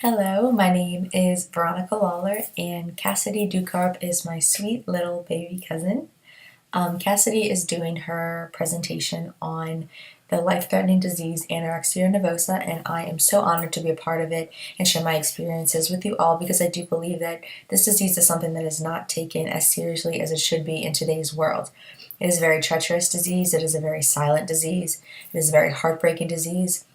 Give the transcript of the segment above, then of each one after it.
Hello, my name is Veronica Lawler, and Kassidy Ducarpe is my sweet little baby cousin. Kassidy is doing her presentation on the life-threatening disease anorexia nervosa, and I am so honored to be a part of it and share my experiences with you all because I do believe that this disease is something that is not taken as seriously as it should be in today's world. It is a very treacherous disease, it is a very silent disease, it is a very heartbreaking disease,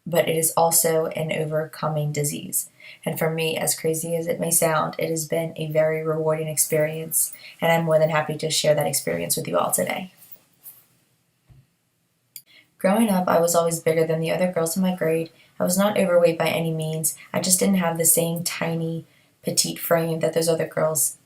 but it is also an overcoming disease. And for me, as crazy as it may sound, it has been a very rewarding experience, and I'm more than happy to share that experience with you all today. Growing up, I was always bigger than the other girls in my grade. I was not overweight by any means. I just didn't have the same tiny, petite frame that those other girls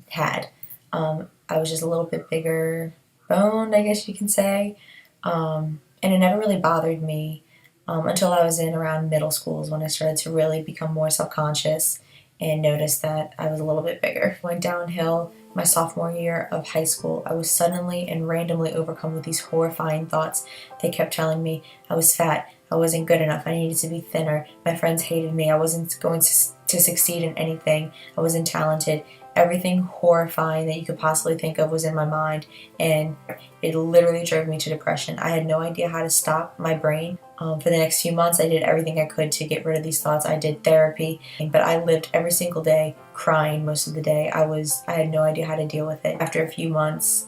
had. I was just a little bit bigger boned, I guess you can say, and it never really bothered me until I was in around middle schools when I started to really become more self-conscious and notice that I was a little bit bigger. Went downhill my sophomore year of high school. I was suddenly and randomly overcome with these horrifying thoughts. They kept telling me I was fat, I wasn't good enough, I needed to be thinner, my friends hated me, I wasn't going to succeed in anything, I wasn't talented. Everything horrifying that you could possibly think of was in my mind, and it literally drove me to depression. I had no idea how to stop my brain. For the next few months, I did everything I could to get rid of these thoughts. I did therapy, but I lived every single day crying most of the day. I had no idea how to deal with it. After a few months,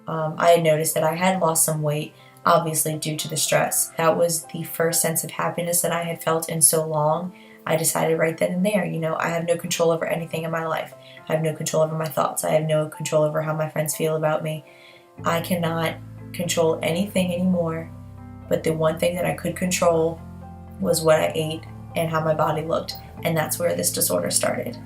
I had noticed that I had lost some weight, obviously due to the stress. That was the first sense of happiness that I had felt in so long. I decided right then and there, I have no control over anything in my life. I have no control over my thoughts. I have no control over how my friends feel about me. I cannot control anything anymore, but the one thing that I could control was what I ate and how my body looked, and that's where this disorder started.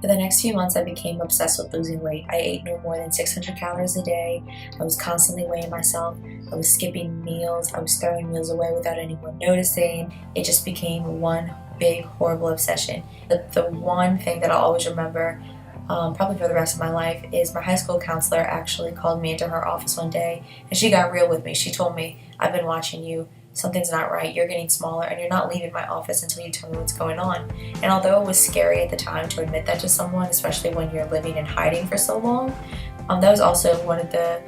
For the next few months, I became obsessed with losing weight. I ate no more than 600 calories a day. I was constantly weighing myself. I was skipping meals. I was throwing meals away without anyone noticing. It just became one big, horrible obsession. The one thing that I'll always remember, probably for the rest of my life, is my high school counselor actually called me into her office one day, and she got real with me. She told me, I've been watching you. Something's not right. You're getting smaller, and you're not leaving my office until you tell me what's going on. And although it was scary at the time to admit that to someone, especially when you're living in hiding for so long, that was also one of the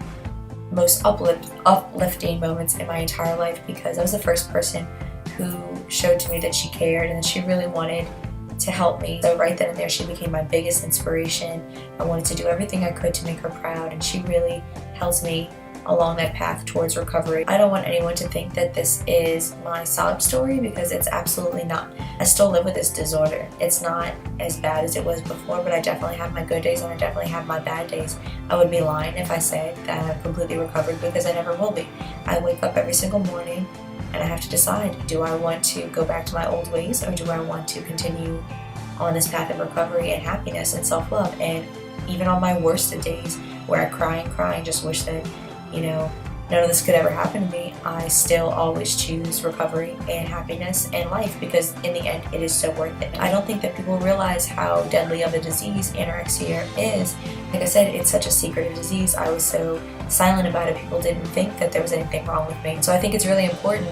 most uplifting moments in my entire life, because I was the first person who showed to me that she cared and that she really wanted to help me. So right then and there, she became my biggest inspiration. I wanted to do everything I could to make her proud, and she really helped me along that path towards recovery. I don't want anyone to think that this is my sob story, because it's absolutely not. I still live with this disorder. It's not as bad as it was before, but I definitely have my good days and I definitely have my bad days. I would be lying if I said that I've completely recovered, because I never will be. I wake up every single morning and I have to decide, do I want to go back to my old ways, or do I want to continue on this path of recovery and happiness and self-love? And even on my worst of days, where I cry and just wish that none of this could ever happen to me, I still always choose recovery and happiness and life, because in the end, it is so worth it. I don't think that people realize how deadly of a disease anorexia is. Like I said, it's such a secretive disease. I was so silent about it, people didn't think that there was anything wrong with me. So I think it's really important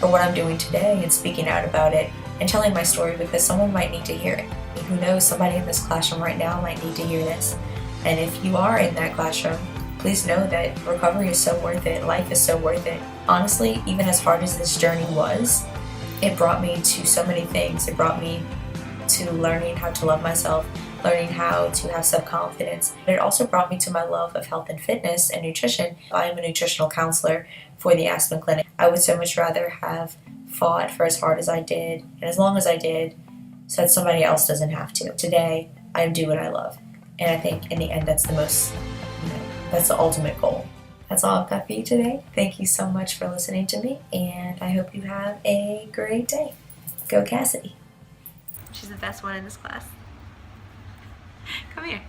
for what I'm doing today and speaking out about it and telling my story, because someone might need to hear it. Who knows, somebody in this classroom right now might need to hear this. And if you are in that classroom, please know that recovery is so worth it. Life is so worth it. Honestly, even as hard as this journey was, it brought me to so many things. It brought me to learning how to love myself, learning how to have self-confidence. But it also brought me to my love of health and fitness and nutrition. I am a nutritional counselor for the Aspen Clinic. I would so much rather have fought for as hard as I did and as long as I did, so that somebody else doesn't have to. Today, I do what I love. And I think in the end, that's that's the ultimate goal. That's all I've got for you today. Thank you so much for listening to me, and I hope you have a great day. Go Kassidy. She's the best one in this class. Come here.